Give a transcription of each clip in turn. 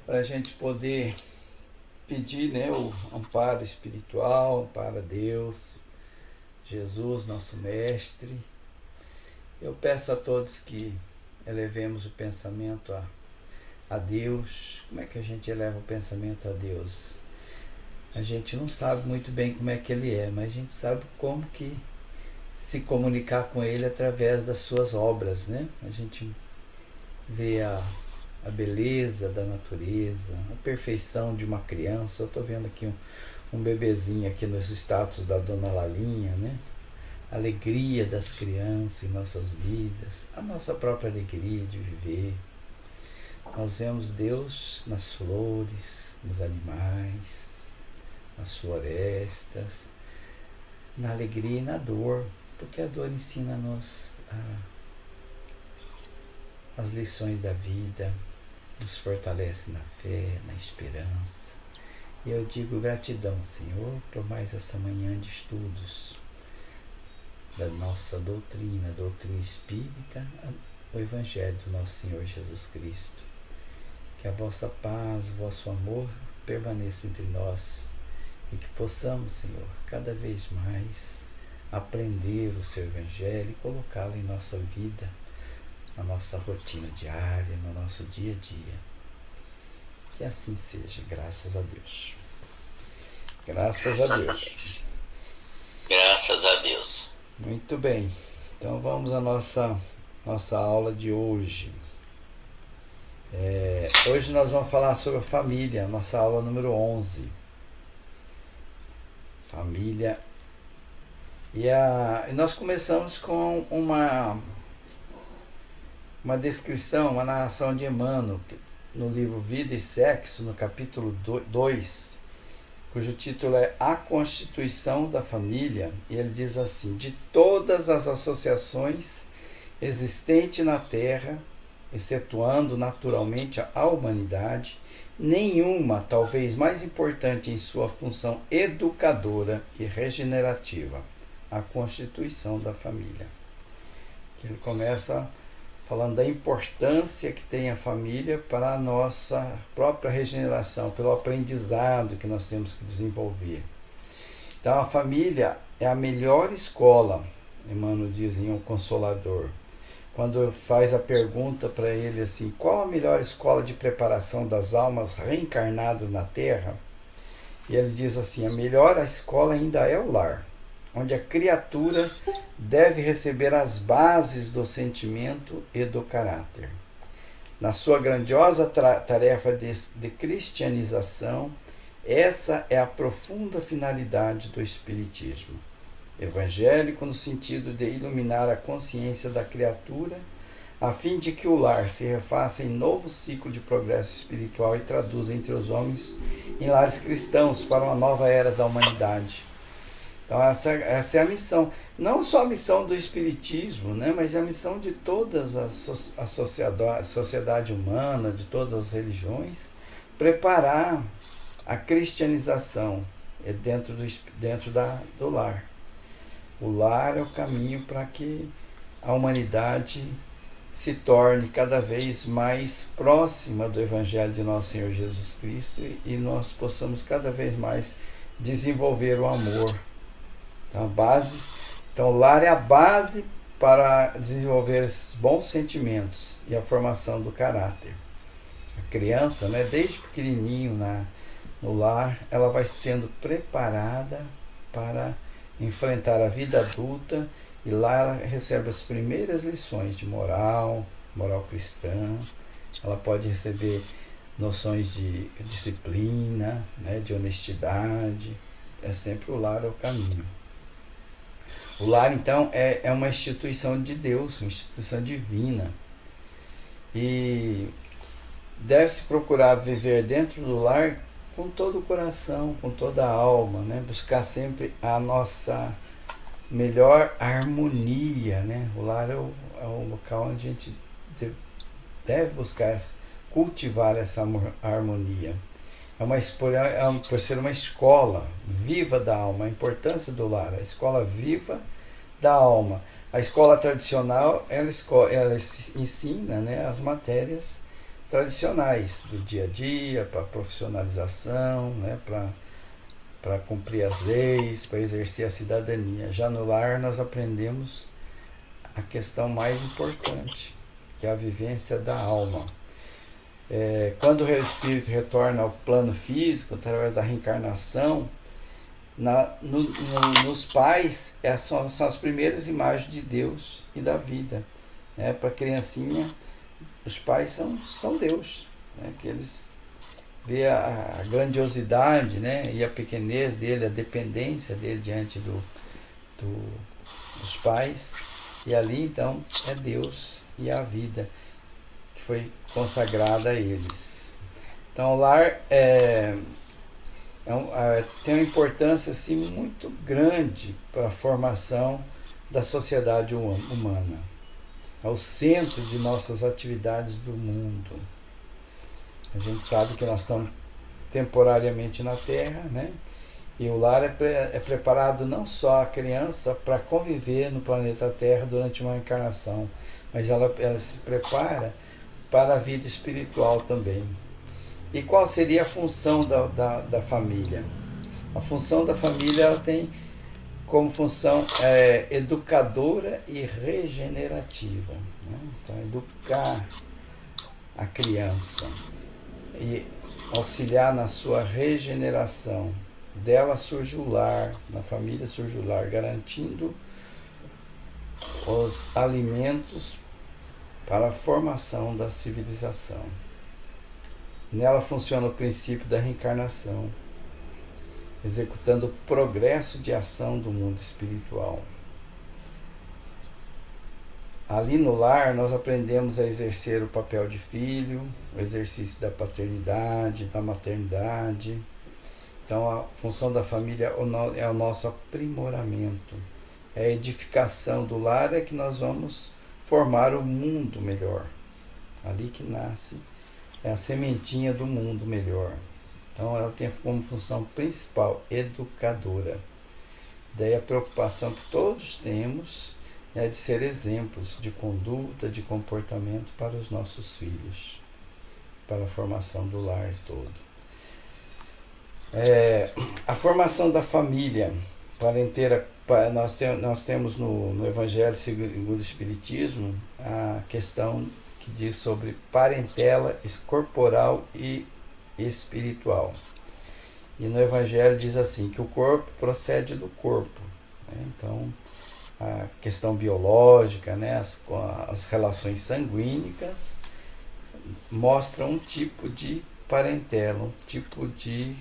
para a gente poder pedir, né, o amparo espiritual para Deus, Jesus, nosso Mestre. Eu peço a todos que elevemos o pensamento a Deus. Como é que a gente eleva o pensamento a Deus? A gente não sabe muito bem como é que Ele é, mas a gente sabe como que se comunicar com Ele através das suas obras, né? A gente vê a beleza da natureza, a perfeição de uma criança. Eu estou vendo aqui um bebezinho aqui nos status da Dona Lalinha, né? A alegria das crianças em nossas vidas, a nossa própria alegria de viver. Nós vemos Deus nas flores, nos animais, nas florestas, na alegria e na dor, porque a dor ensina-nos as lições da vida, nos fortalece na fé, na esperança. E eu digo gratidão, Senhor, por mais essa manhã de estudos da nossa doutrina, doutrina espírita, o Evangelho do nosso Senhor Jesus Cristo. Que a vossa paz, o vosso amor permaneça entre nós e que possamos, Senhor, cada vez mais aprender o seu Evangelho e colocá-lo em nossa vida, na nossa rotina diária, no nosso dia a dia. Que assim seja, graças a Deus. Graças a Deus. Graças a Deus. Muito bem. Então vamos à nossa aula de hoje. Hoje nós vamos falar sobre a família, nossa aula número 11. Família. E nós começamos com uma descrição, uma narração de Emmanuel, no livro Vida e Sexo, no capítulo 2, cujo título é A Constituição da Família. E ele diz assim: de todas as associações existentes na Terra, excetuando naturalmente a humanidade, nenhuma, talvez mais importante em sua função educadora e regenerativa, a constituição da família. Ele começa falando da importância que tem a família para a nossa própria regeneração, pelo aprendizado que nós temos que desenvolver. Então a família é a melhor escola, Emmanuel diz em O Consolador, quando faz a pergunta para ele assim: qual a melhor escola de preparação das almas reencarnadas na Terra? E ele diz assim: a melhor escola ainda é o lar, onde a criatura deve receber as bases do sentimento e do caráter. Na sua grandiosa tarefa de cristianização, essa é a profunda finalidade do Espiritismo. Evangélico no sentido de iluminar a consciência da criatura, a fim de que o lar se refaça em novo ciclo de progresso espiritual e traduza entre os homens em lares cristãos para uma nova era da humanidade. Então essa é a missão, não só a missão do Espiritismo, né, mas é a missão de todas a sociedade humana, de todas as religiões, preparar a cristianização dentro do lar. O lar é o caminho para que a humanidade se torne cada vez mais próxima do Evangelho de nosso Senhor Jesus Cristo e nós possamos cada vez mais desenvolver o amor. Então, o lar é a base para desenvolver esses bons sentimentos e a formação do caráter. A criança, né, desde pequenininho no lar, ela vai sendo preparada para enfrentar a vida adulta e lá ela recebe as primeiras lições de moral cristã. Ela pode receber noções de disciplina, né, de honestidade. É sempre o lar é o caminho. O lar, então, é uma instituição de Deus, uma instituição divina. E deve-se procurar viver dentro do lar com todo o coração, com toda a alma, né? Buscar sempre a nossa melhor harmonia, né? O lar é o local onde a gente deve buscar cultivar essa harmonia. Por ser uma escola viva da alma, a importância do lar, a escola viva da alma. A escola tradicional, ela ensina, né, as matérias tradicionais do dia a dia, para profissionalização, né, para cumprir as leis, para exercer a cidadania. Já no lar nós aprendemos a questão mais importante, que é a vivência da alma. Quando o espírito retorna ao plano físico, através da reencarnação, nos pais são as primeiras imagens de Deus e da vida. Né? Para a criancinha, os pais são Deus, né? Que eles vê a grandiosidade, né? E a pequenez dele, a dependência dele diante dos pais, e ali então é Deus e a vida que foi consagrada a eles. Então o lar tem uma importância assim, muito grande para a formação da sociedade humana. É o centro de nossas atividades do mundo. A gente sabe que nós estamos temporariamente na Terra, né? E o lar é preparado não só a criança para conviver no planeta Terra durante uma encarnação, mas ela se prepara para a vida espiritual também. E qual seria a função da família? A função da família ela tem como função educadora e regenerativa. Né? Então, educar a criança e auxiliar na sua regeneração. Dela surge o lar, na família surge o lar, garantindo os alimentos para a formação da civilização. Nela funciona o princípio da reencarnação, executando o progresso de ação do mundo espiritual. Ali no lar nós aprendemos a exercer o papel de filho, o exercício da paternidade, da maternidade. Então a função da família é o nosso aprimoramento. É a edificação do lar é que nós vamos formar o mundo melhor. Ali que nasce é a sementinha do mundo melhor. Então ela tem como função principal educadora. Daí a preocupação que todos temos é de ser exemplos de conduta, de comportamento para os nossos filhos, para a formação do lar todo. A formação da família parenteira, nós temos no Evangelho segundo o Espiritismo a questão que diz sobre parentela corporal e espiritual. E no Evangelho diz assim, que o corpo procede do corpo. Né? Então, a questão biológica, né? As relações sanguíneas mostram um tipo de parentela, um tipo de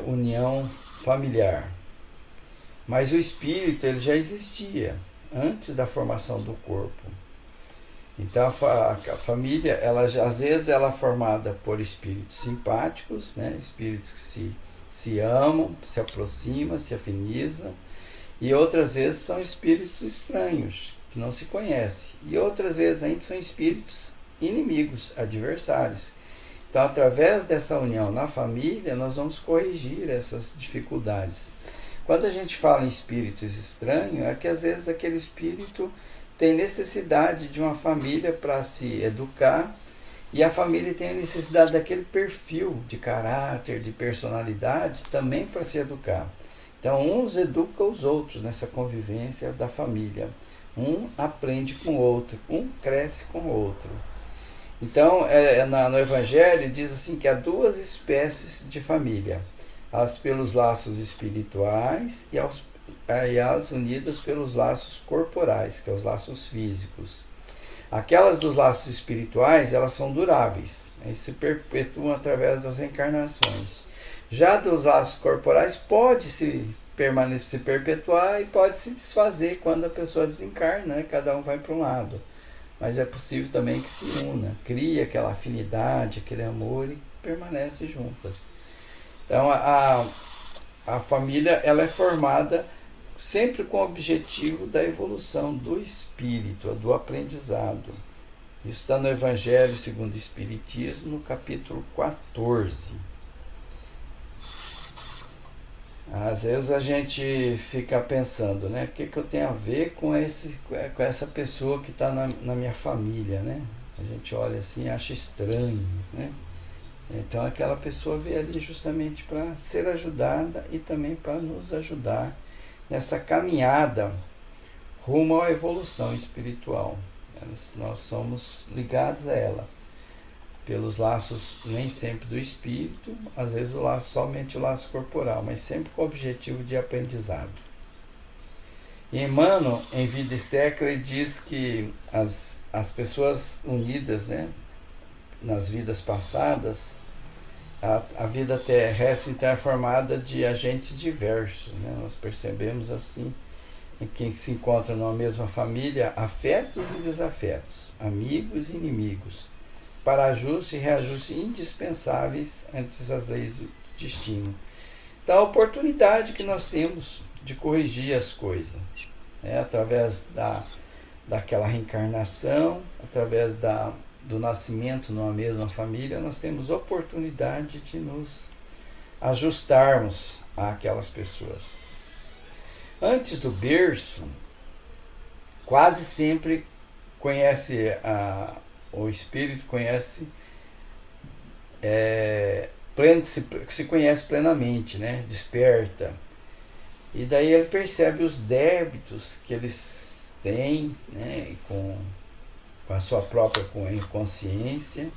união familiar. Mas o espírito ele já existia antes da formação do corpo. Então a família, às vezes ela é formada por espíritos simpáticos, né? Espíritos que se amam, se aproximam, se afinizam, e outras vezes são espíritos estranhos, que não se conhecem, e outras vezes ainda são espíritos inimigos, adversários. Então, através dessa união na família, nós vamos corrigir essas dificuldades. Quando a gente fala em espíritos estranhos, é que às vezes aquele espírito tem necessidade de uma família para se educar, e a família tem a necessidade daquele perfil de caráter, de personalidade também para se educar. Então, uns educam os outros nessa convivência da família. Um aprende com o outro, um cresce com o outro. Então, no Evangelho diz assim que há duas espécies de família. As pelos laços espirituais e as unidas pelos laços corporais, que são os laços físicos. Aquelas dos laços espirituais, elas são duráveis, né, e se perpetuam através das encarnações. Já dos laços corporais, pode se perpetuar e pode se desfazer quando a pessoa desencarna, né, cada um vai para um lado. Mas é possível também que se una, cria aquela afinidade, aquele amor e permanece juntas. Então a família ela é formada sempre com o objetivo da evolução do espírito, do aprendizado. Isso está no Evangelho segundo o Espiritismo, no capítulo 14. Às vezes a gente fica pensando, né? O que eu tenho a ver com essa pessoa que está na minha família, né? A gente olha assim e acha estranho, né? Então aquela pessoa veio ali justamente para ser ajudada e também para nos ajudar nessa caminhada rumo à evolução espiritual. Nós somos ligados a ela pelos laços nem sempre do espírito, às vezes somente o laço corporal, mas sempre com o objetivo de aprendizado. E Emmanuel, em Vida e Século, ele diz que as pessoas unidas, né, nas vidas passadas, a vida terrestre então é formada de agentes diversos, né? Nós percebemos assim, em quem se encontra numa mesma família, afetos e desafetos, amigos e inimigos, para ajuste e reajuste indispensáveis antes das leis do destino. Então, a oportunidade que nós temos de corrigir as coisas, né? Através daquela reencarnação, através do nascimento numa mesma família, nós temos oportunidade de nos ajustarmos àquelas pessoas. Antes do berço, quase sempre o espírito conhece, se conhece plenamente, né? Desperta. E daí ele percebe os débitos que eles têm, né? Com a sua própria consciência,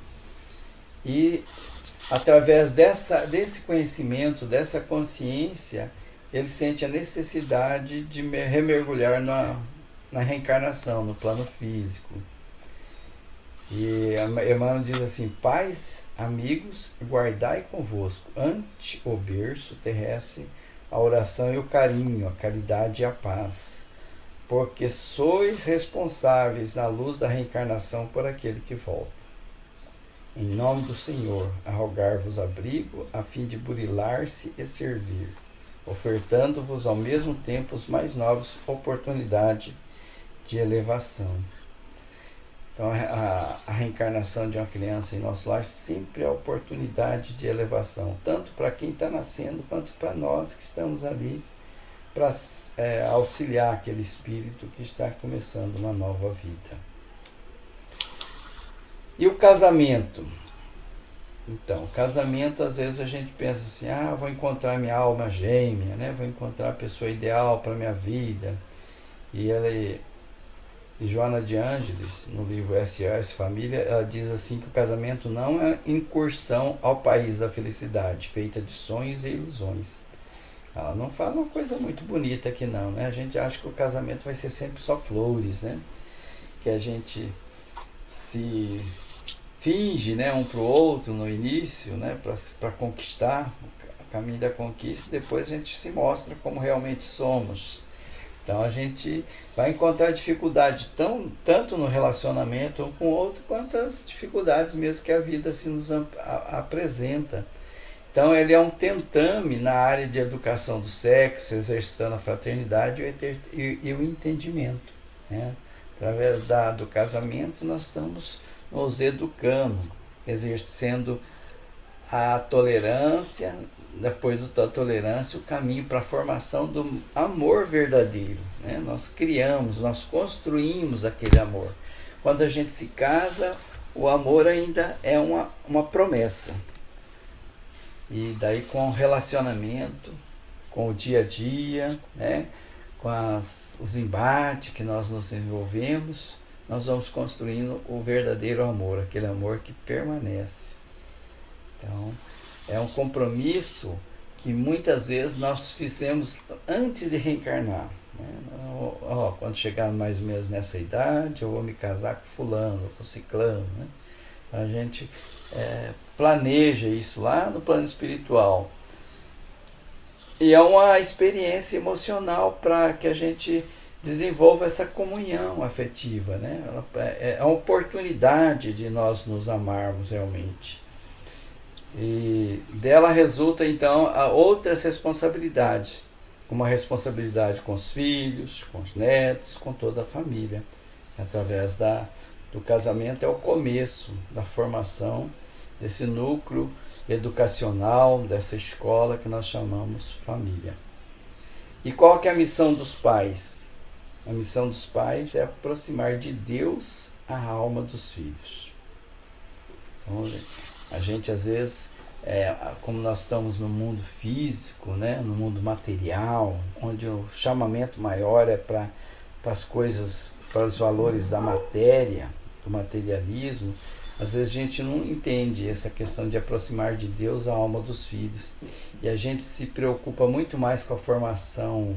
e através desse conhecimento, dessa consciência, ele sente a necessidade de remergulhar na reencarnação, no plano físico. E Emmanuel diz assim: pais, amigos, guardai convosco, ante o berço terrestre, a oração e o carinho, a caridade e a paz, porque sois responsáveis na luz da reencarnação por aquele que volta. Em nome do Senhor, a rogar-vos abrigo, a fim de burilar-se e servir, ofertando-vos ao mesmo tempo os mais novos oportunidade de elevação. Então, a reencarnação de uma criança em nosso lar sempre é a oportunidade de elevação, tanto para quem está nascendo, quanto para nós que estamos ali para auxiliar aquele espírito que está começando uma nova vida. E o casamento? Então, o casamento, às vezes a gente pensa assim: vou encontrar minha alma gêmea, né? Vou encontrar a pessoa ideal para a minha vida. E Joana de Ângeles, no livro SOS Família, ela diz assim que o casamento não é incursão ao país da felicidade, feita de sonhos e ilusões. Ela não fala uma coisa muito bonita aqui não, né? A gente acha que o casamento vai ser sempre só flores, né? Que a gente se finge, né, um para o outro no início, né, para conquistar, o caminho da conquista, e depois a gente se mostra como realmente somos. Então a gente vai encontrar dificuldade tanto no relacionamento um com o outro, quanto as dificuldades mesmo que a vida se nos apresenta. Então ele é um tentame na área de educação do sexo, exercitando a fraternidade e o entendimento, né? Através do casamento nós estamos nos educando, exercendo a tolerância, depois da tolerância, o caminho para a formação do amor verdadeiro, né? Nós construímos aquele amor. Quando a gente se casa, o amor ainda é uma promessa. E daí com o relacionamento, com o dia a dia, né? Com os embates que nós nos envolvemos, nós vamos construindo o verdadeiro amor, aquele amor que permanece. Então, é um compromisso que muitas vezes nós fizemos antes de reencarnar, né? Quando chegar mais ou menos nessa idade, eu vou me casar com fulano, com ciclano, né? A gente planeja isso lá no plano espiritual. E é uma experiência emocional para que a gente desenvolva essa comunhão afetiva, né? É a oportunidade de nós nos amarmos realmente. E dela resulta então a outras responsabilidades, como a responsabilidade com os filhos, com os netos, com toda a família. Através do casamento é o começo da formação desse núcleo educacional, dessa escola que nós chamamos família. E qual que é a missão dos pais? A missão dos pais é aproximar de Deus a alma dos filhos. Então, a gente às vezes, como nós estamos no mundo físico, né, no mundo material, onde o chamamento maior é para as coisas, para os valores da matéria, do materialismo, às vezes a gente não entende essa questão de aproximar de Deus a alma dos filhos. E a gente se preocupa muito mais com a formação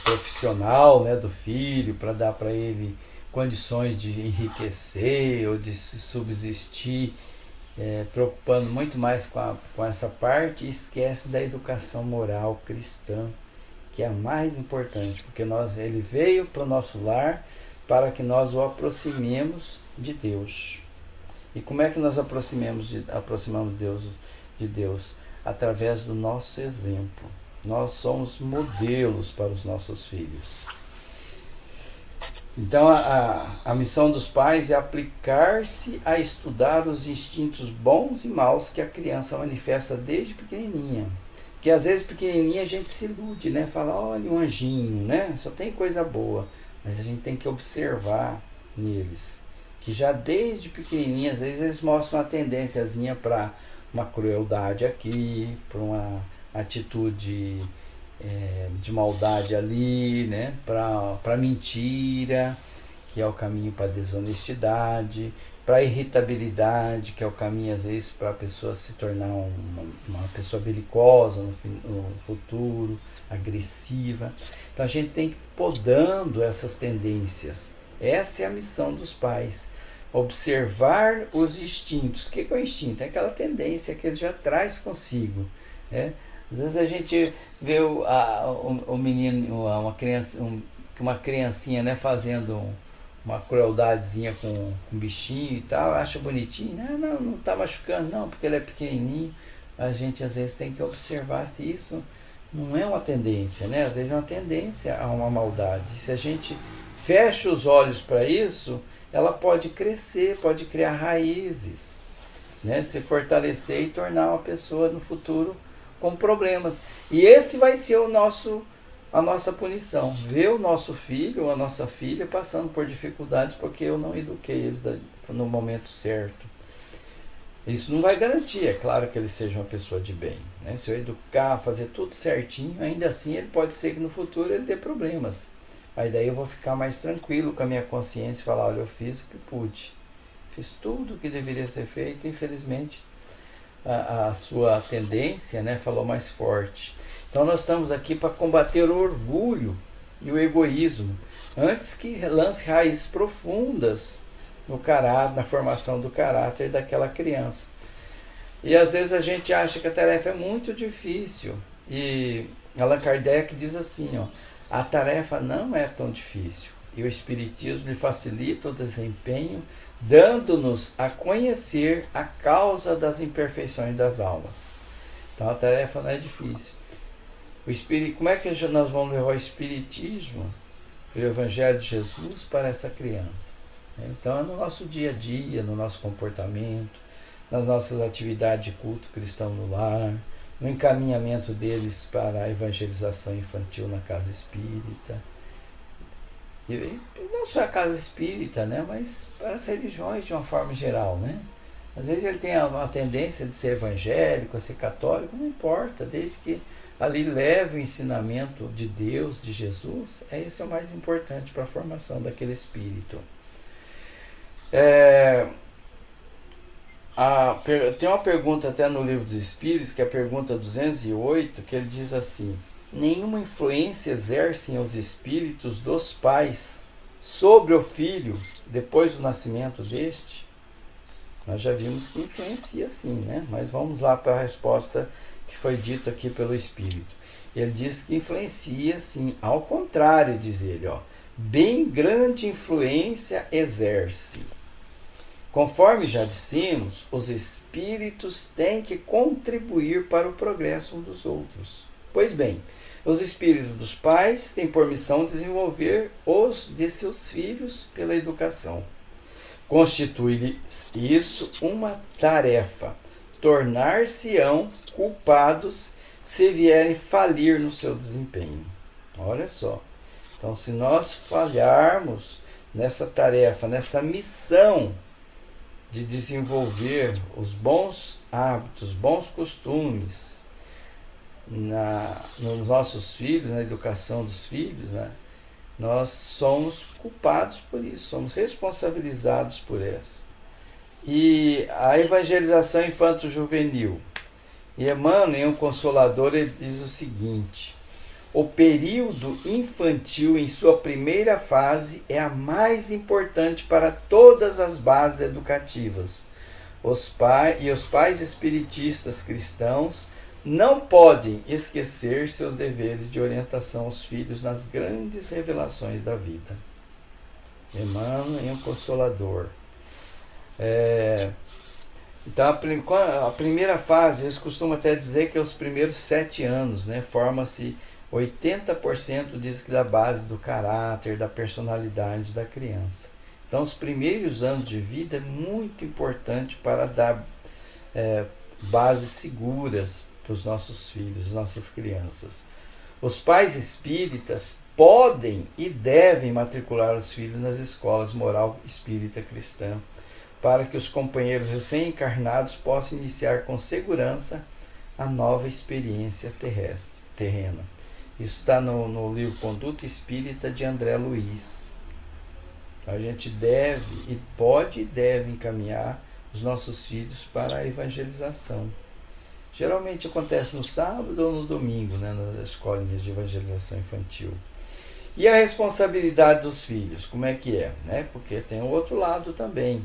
profissional, né, do filho, para dar para ele condições de enriquecer ou de se subsistir, preocupando muito mais com essa parte, e esquece da educação moral cristã, que é a mais importante, porque ele veio para o nosso lar para que nós o aproximemos de Deus. E como é que nós aproximamos Deus de Deus? Através do nosso exemplo. Nós somos modelos para os nossos filhos. Então a missão dos pais é aplicar-se a estudar os instintos bons e maus que a criança manifesta desde pequenininha. Porque às vezes pequenininha a gente se ilude, né? Fala, olha um anjinho, né? Só tem coisa boa. Mas a gente tem que observar neles. Que já desde pequenininha, às vezes eles mostram uma tendênciazinha para uma crueldade aqui, para uma atitude de maldade ali, né? Para mentira, que é o caminho para a desonestidade, para a irritabilidade, que é o caminho às vezes para a pessoa se tornar uma pessoa belicosa no futuro, agressiva. Então a gente tem que ir podando essas tendências. Essa é a missão dos pais. Observar os instintos. O que é o instinto? É aquela tendência que ele já traz consigo, né? Às vezes a gente vê o menino, uma criancinha, né, fazendo uma crueldadezinha com um bichinho e tal, acha bonitinho, não está machucando não, porque ele é pequenininho. A gente às vezes tem que observar se isso não é uma tendência, né? Às vezes é uma tendência a uma maldade. Se a gente fecha os olhos para isso, ela pode crescer, pode criar raízes, né? Se fortalecer e tornar uma pessoa no futuro com problemas. E esse vai ser a nossa punição. Ver o nosso filho ou a nossa filha passando por dificuldades porque eu não eduquei eles no momento certo. Isso não vai garantir, é claro, que ele seja uma pessoa de bem, né? Se eu educar, fazer tudo certinho, ainda assim ele pode ser que no futuro ele dê problemas. Aí daí eu vou ficar mais tranquilo com a minha consciência e falar, olha, eu fiz o que pude. Fiz tudo o que deveria ser feito, e infelizmente a sua tendência, né, falou mais forte. Então nós estamos aqui para combater o orgulho e o egoísmo, antes que lance raízes profundas no caráter, na formação do caráter daquela criança. E às vezes a gente acha que a tarefa é muito difícil. E Allan Kardec diz assim, ó, a tarefa não é tão difícil. E o Espiritismo lhe facilita o desempenho, dando-nos a conhecer a causa das imperfeições das almas. Então a tarefa não é difícil. Como é que nós vamos levar o Espiritismo, o Evangelho de Jesus, para essa criança? Então é no nosso dia a dia, no nosso comportamento, nas nossas atividades de culto cristão no lar, no encaminhamento deles para a evangelização infantil na casa espírita. E não só a casa espírita, né, mas para as religiões de uma forma geral, né? Às vezes ele tem uma tendência de ser evangélico, a ser católico, não importa, desde que ali leve o ensinamento de Deus, de Jesus, esse é o mais importante para a formação daquele espírito. Tem uma pergunta até no Livro dos Espíritos, que é a pergunta 208, que ele diz assim: nenhuma influência exercem os espíritos dos pais sobre o filho depois do nascimento deste? Nós já vimos que influencia sim, né? Mas vamos lá para a resposta que foi dita aqui pelo Espírito. Ele diz que influencia sim, ao contrário, diz ele, ó, bem grande influência exerce. Conforme já dissemos, os espíritos têm que contribuir para o progresso uns dos outros. Pois bem, os espíritos dos pais têm por missão desenvolver os de seus filhos pela educação. Constitui-lhe isso uma tarefa. Tornar-se-ão culpados se vierem falir no seu desempenho. Olha só. Então, se nós falharmos nessa tarefa, nessa missão de desenvolver os bons hábitos, bons costumes nos nossos filhos, na educação dos filhos, né? Nós somos culpados por isso, somos responsabilizados por isso. E a evangelização infanto-juvenil. E Emmanuel, em Um Consolador, ele diz o seguinte: o período infantil em sua primeira fase é a mais importante para todas as bases educativas. Os pais espiritistas cristãos não podem esquecer seus deveres de orientação aos filhos nas grandes revelações da vida. Emmanuel, em Um Consolador. Então, a primeira fase, eles costumam até dizer que é os primeiros 7 anos, né? Forma-se 80% diz que da base do caráter, da personalidade da criança. Então, os primeiros anos de vida é muito importante para dar bases seguras para os nossos filhos, nossas crianças. Os pais espíritas podem e devem matricular os filhos nas escolas moral espírita cristã, para que os companheiros recém-encarnados possam iniciar com segurança a nova experiência terrena. Isso está no livro Conduta Espírita de André Luiz. A gente pode e deve encaminhar os nossos filhos para a evangelização. Geralmente acontece no sábado ou no domingo, né, nas escolinhas de evangelização infantil. E a responsabilidade dos filhos, como é que é? Né? Porque tem o outro lado também.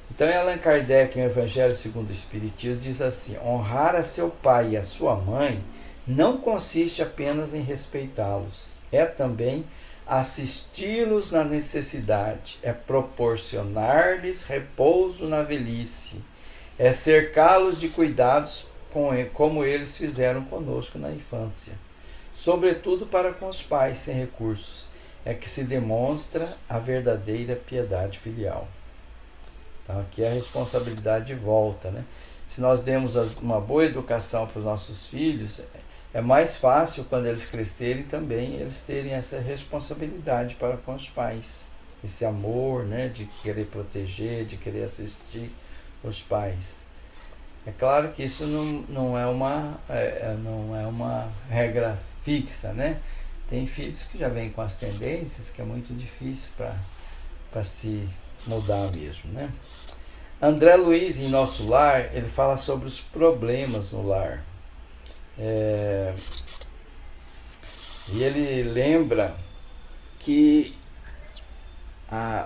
Então, Allan Kardec, em Evangelho segundo o Espiritismo, diz assim: honrar a seu pai e a sua mãe não consiste apenas em respeitá-los, é também assisti-los na necessidade, é proporcionar-lhes repouso na velhice, é cercá-los de cuidados como eles fizeram conosco na infância. Sobretudo para com os pais sem recursos, é que se demonstra a verdadeira piedade filial. Então, aqui a responsabilidade de volta, né? Se nós demos uma boa educação para os nossos filhos, é mais fácil quando eles crescerem também eles terem essa responsabilidade para com os pais. Esse amor, né, de querer proteger, de querer assistir os pais. É claro que isso não é uma regra fixa, né? Tem filhos que já vêm com as tendências que é muito difícil para se mudar mesmo, né? André Luiz, em Nosso Lar, ele fala sobre os problemas no lar. E ele lembra que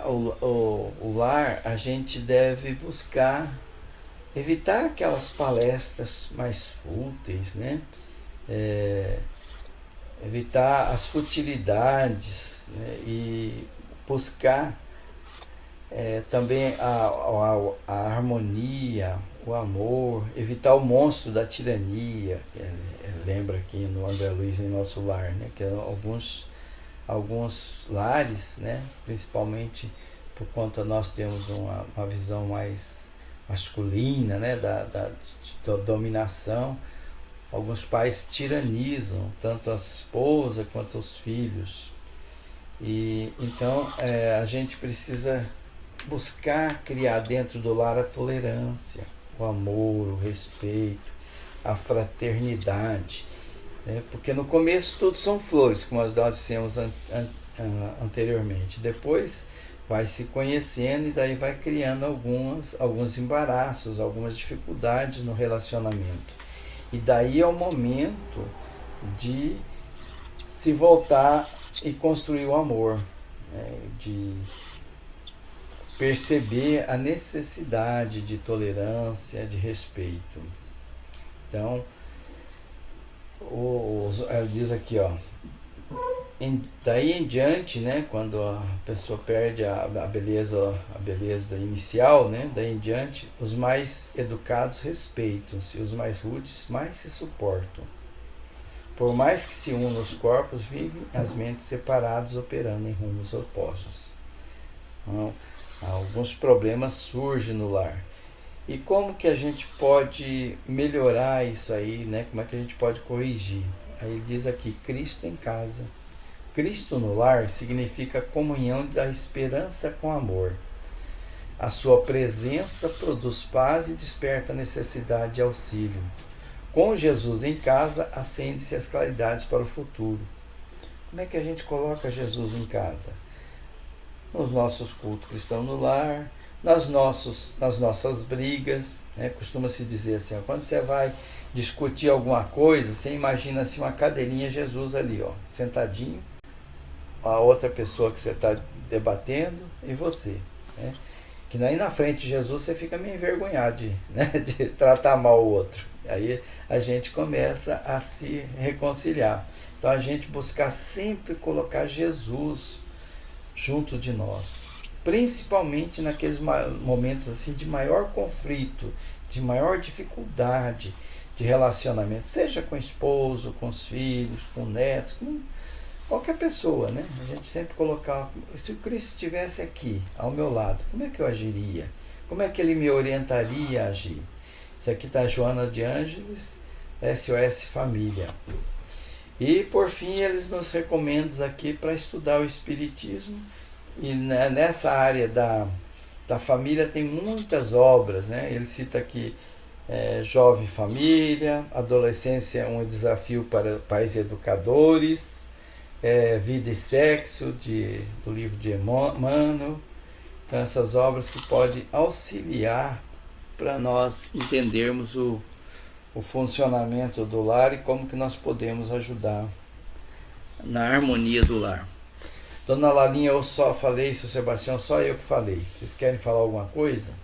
o lar a gente deve buscar evitar aquelas palestras mais fúteis, né? Evitar as futilidades, né? E buscar também a harmonia, o amor, evitar o monstro da tirania, lembra aqui no André Luiz em Nosso Lar, né? Que alguns lares, né? Principalmente por conta nós temos uma visão mais masculina, né? da dominação, alguns pais tiranizam tanto a esposa quanto os filhos. E então a gente precisa buscar criar dentro do lar a tolerância, o amor, o respeito, a fraternidade, né? Porque no começo tudo são flores, como nós dissemos anteriormente. Depois vai se conhecendo e daí vai criando alguns embaraços, algumas dificuldades no relacionamento. E daí é o momento de se voltar e construir o amor, né? De perceber a necessidade de tolerância, de respeito. Então, ele diz aqui, daí em diante, né, quando a pessoa perde a beleza inicial, né, daí em diante, os mais educados respeitam-se, os mais rudes mais se suportam. Por mais que se unam os corpos, vivem as mentes separadas, operando em rumos opostos. Então, alguns problemas surgem no lar. E como que a gente pode melhorar isso aí, né? Como é que a gente pode corrigir? Aí ele diz aqui, Cristo em casa. Cristo no lar significa a comunhão da esperança com amor. A sua presença produz paz e desperta a necessidade de auxílio. Com Jesus em casa, acende-se as claridades para o futuro. Como é que a gente coloca Jesus em casa? Nos nossos cultos cristãos no lar, nas nossas brigas, né? Costuma-se dizer assim, ó, quando você vai discutir alguma coisa, você imagina assim uma cadeirinha Jesus ali, ó, sentadinho, a outra pessoa que você está debatendo e você, né? Que aí na frente de Jesus você fica meio envergonhado de tratar mal o outro. Aí a gente começa a se reconciliar. Então a gente buscar sempre colocar Jesus junto de nós, principalmente naqueles momentos assim de maior conflito, de maior dificuldade de relacionamento, seja com o esposo, com os filhos, com netos, com qualquer pessoa, né? A gente sempre colocar, se o Cristo estivesse aqui, ao meu lado, como é que eu agiria? Como é que ele me orientaria a agir? Isso aqui está Joana de Ângeles, SOS Família. E, por fim, eles nos recomendam aqui para estudar o Espiritismo. E nessa área da família tem muitas obras, né? Ele cita aqui Jovem Família, Adolescência, um desafio para pais educadores, Vida e Sexo, do livro de Emmanuel. Então, essas obras que podem auxiliar para nós entendermos o funcionamento do lar e como que nós podemos ajudar na harmonia do lar. Dona Lalinha, eu só falei, seu Sebastião, só eu que falei. Vocês querem falar alguma coisa?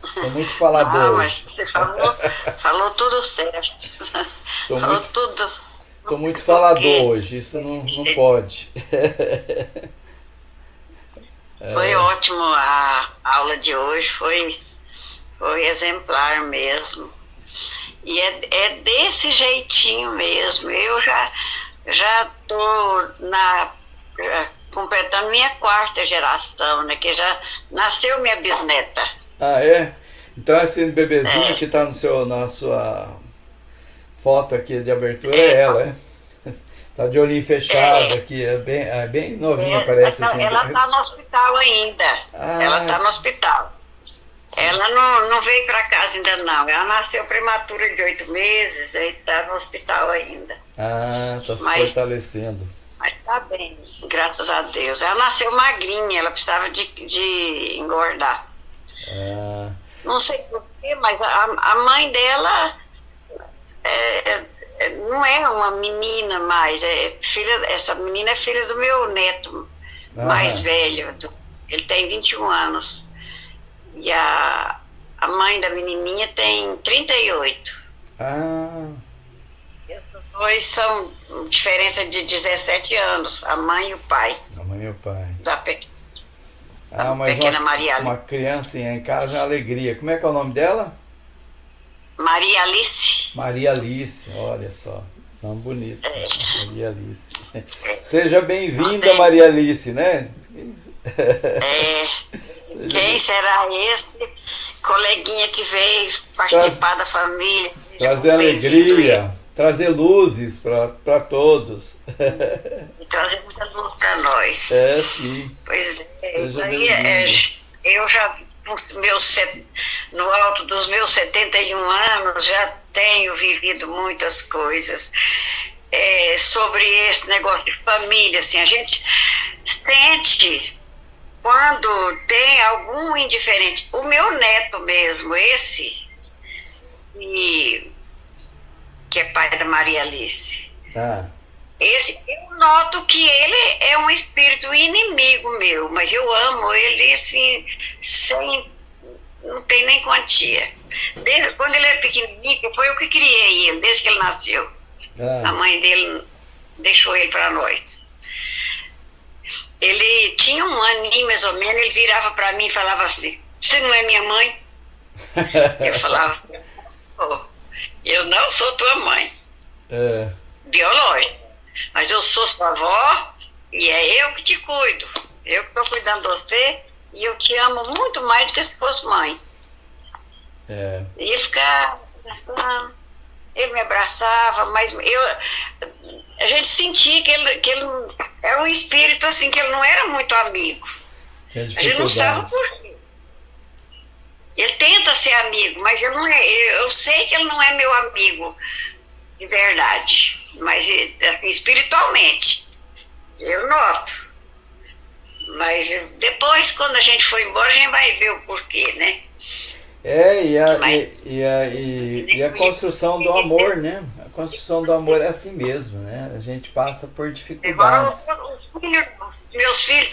Estou muito falador. Mas você falou tudo certo. Estou muito falador hoje, isso não pode. Foi ótimo a aula de hoje, foi exemplar mesmo. E é desse jeitinho mesmo. Eu já estou completando minha 4ª geração, né? Que já nasceu minha bisneta. Ah, é? Então esse bebezinho que está na sua foto aqui de abertura é ela, é? Tá de olhinho fechado aqui, é bem novinha, parece assim. Ela está no hospital ainda. Ela está no hospital. Ela não veio para casa ainda não. Ela nasceu prematura de 8 meses, aí está no hospital ainda. Está se fortalecendo. Mas está bem, graças a Deus. Ela nasceu magrinha, ela precisava de engordar. Não sei porquê, mas a mãe dela não é uma menina mais. Essa menina é filha do meu neto mais velho. Ele tem 21 anos. E a mãe da menininha tem 38. Esses dois são diferença de 17 anos, a mãe e o pai. A mãe e o pai. Da mas pequena Maria Alice. Uma criança em casa é uma alegria. Como é que é o nome dela? Maria Alice. Maria Alice, olha só. Nome bonito. Maria Alice. Seja bem-vinda, Maria Alice, né? Quem será esse coleguinha que veio participar da família? Trazer alegria, trazer luzes para todos. E trazer muita luz para nós. Sim. Pois isso aí eu já, no alto dos meus 71 anos, já tenho vivido muitas coisas. Sobre esse negócio de família, assim, a gente sente quando tem algum indiferente. O meu neto mesmo, esse, que é pai da Maria Alice, esse, eu noto que ele é um espírito inimigo meu, mas eu amo ele assim, não tem nem quantia. Desde quando ele era pequenininho, foi eu que criei ele, desde que ele nasceu. A mãe dele deixou ele para nós. Ele tinha um aninho mais ou menos, ele virava para mim e falava assim: você não é minha mãe? Eu falava: eu não sou tua mãe biológica, mas eu sou sua avó e é eu que te cuido, eu que estou cuidando de você e eu te amo muito mais do que se fosse mãe. E ele ficava conversando, ele me abraçava, mas a gente sentia que ele era um espírito assim, que ele não era muito amigo. A gente não sabe por quê. Ele tenta ser amigo, mas eu sei que ele não é meu amigo de verdade, mas assim, espiritualmente, eu noto. Mas depois, quando a gente for embora, a gente vai ver o porquê, né? E a construção do amor, né? A construção do amor é assim mesmo, né? A gente passa por dificuldades. Agora, meus filhos,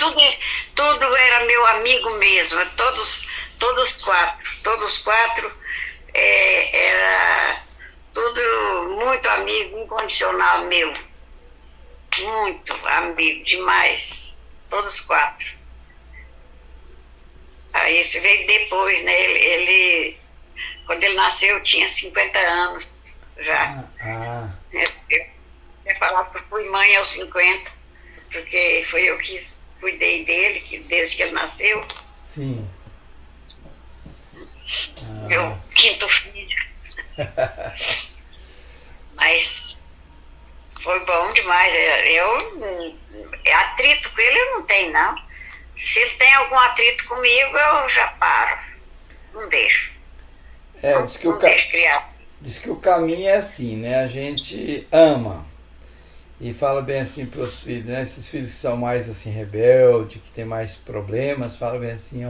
tudo era meu amigo mesmo, todos quatro, era tudo muito amigo, incondicional meu, muito amigo, demais, todos quatro. Aí esse veio depois, né? Quando ele nasceu, tinha 50 anos já. Eu falava que eu fui mãe aos 50, porque foi eu que cuidei dele, desde que ele nasceu. Sim. Meu quinto filho. Mas foi bom demais. Atrito com ele eu não tenho, não. Se ele tem algum atrito comigo, eu já paro. Não deixo. Diz que o caminho é assim, né? A gente ama. E fala bem assim para os filhos, né? Esses filhos que são mais assim rebeldes, que tem mais problemas, fala bem assim,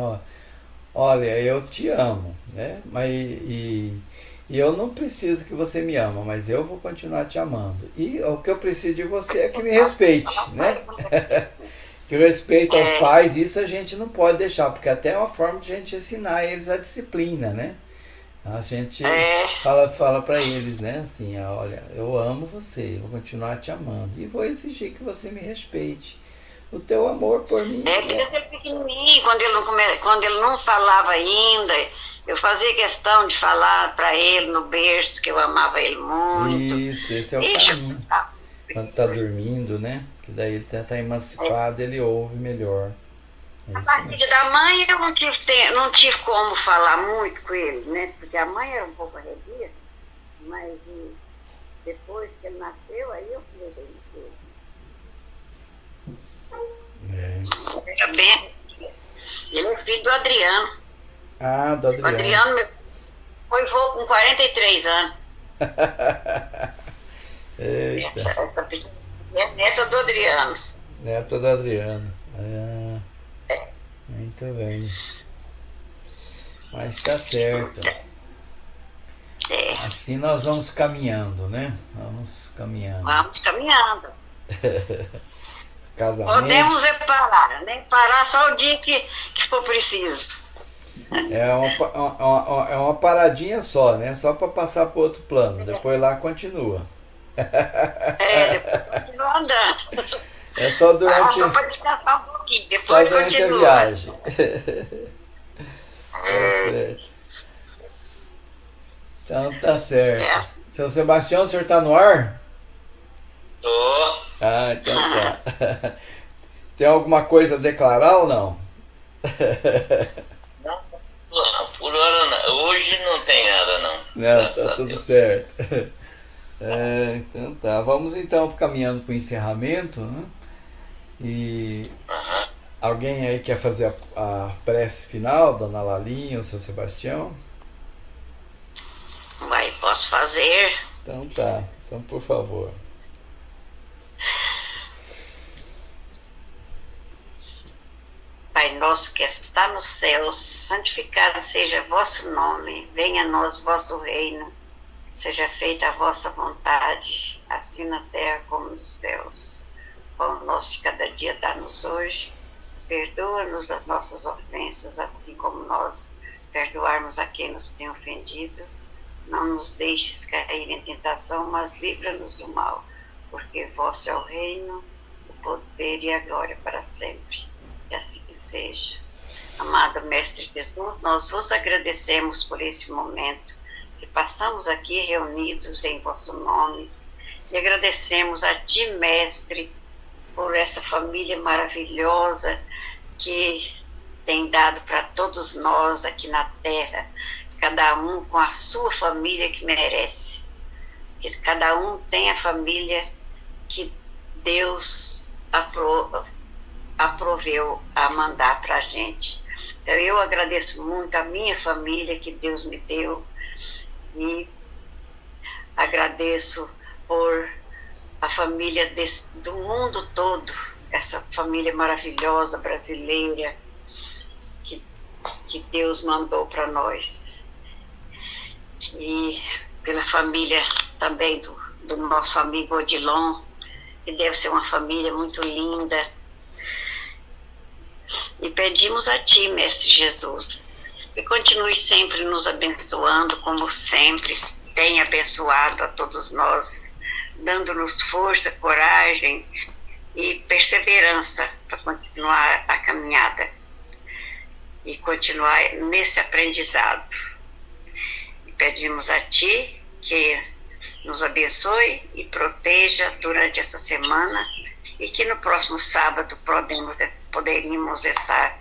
olha, eu te amo, né? E eu não preciso que você me ama, mas eu vou continuar te amando. E o que eu preciso de você é que me respeite, né? Que o respeito aos pais, isso a gente não pode deixar, porque até é uma forma de a gente ensinar eles a disciplina, né? A gente fala para eles, né? Assim, olha, eu amo você, eu vou continuar te amando e vou exigir que você me respeite. O teu amor por mim. Porque ele era pequenininho, quando ele não falava ainda, eu fazia questão de falar para ele no berço que eu amava ele muito. Isso, esse é o caminho. Quando tá dormindo, né? Que daí ele tá emancipado, ele ouve melhor. A partir da mãe eu não tive como falar muito com ele, né? Porque a mãe era um pouco arredia, mas depois que ele nasceu, aí eu falei ele. Ele é filho do Adriano. Do Adriano. O Adriano foi vô com 43 anos. Eita. Essa é neta do Adriano. Neta do Adriano. Muito bem. Mas tá certo. Assim nós vamos caminhando, né? Vamos caminhando. Casamento. Podemos parar, né? Parar só o dia que for preciso. É uma paradinha só, né? Só para passar para outro plano. Depois lá continua. Depois continua andando. É só durante. Só para descansar um pouquinho, depois só durante continua. A viagem. Tá certo. Então tá certo. Seu Sebastião, o senhor tá no ar? Tô. Então tá. Tem alguma coisa a declarar ou não? Não, por hora não. Hoje não tem nada não. Não, tá tudo certo. Então tá. Vamos então caminhando para o encerramento, né? E alguém aí quer fazer a prece final, dona Lalinha ou seu Sebastião? Posso fazer? Então tá. Então por favor. Pai nosso que está nos céus, santificado seja vosso nome, venha a nós vosso reino, seja feita a vossa vontade, assim na terra como nos céus. O pão nosso de cada dia dá-nos hoje, perdoa-nos das nossas ofensas, assim como nós perdoarmos a quem nos tem ofendido. Não nos deixes cair em tentação, mas livra-nos do mal, porque vosso é o reino, o poder e a glória para sempre. Que assim seja. Amado Mestre Jesus, nós vos agradecemos por esse momento que passamos aqui reunidos em vosso nome e agradecemos a Ti, Mestre, por essa família maravilhosa que tem dado para todos nós aqui na terra, cada um com a sua família que merece, que cada um tem a família que Deus aproveu a mandar para a gente. Então eu agradeço muito a minha família que Deus me deu e agradeço por a família do mundo todo, essa família maravilhosa brasileira que Deus mandou para nós. E pela família também do nosso amigo Odilon, que deve ser uma família muito linda. E pedimos a Ti, Mestre Jesus, que continue sempre nos abençoando, como sempre tem abençoado a todos nós, dando-nos força, coragem e perseverança para continuar a caminhada e continuar nesse aprendizado. E pedimos a Ti que nos abençoe e proteja durante essa semana e que no próximo sábado poderíamos estar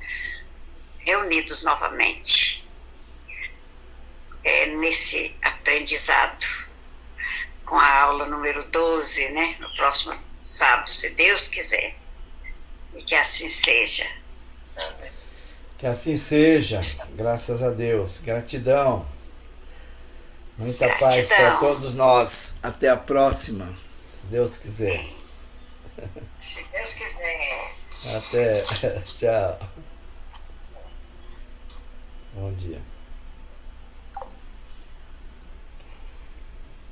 reunidos novamente nesse aprendizado com a aula número 12, né, no próximo sábado, se Deus quiser. E que assim seja. Amém. Que assim seja, graças a Deus. Gratidão. Muita paz para todos nós. Até a próxima, se Deus quiser. Se Deus quiser. Até. Tchau. Bom dia.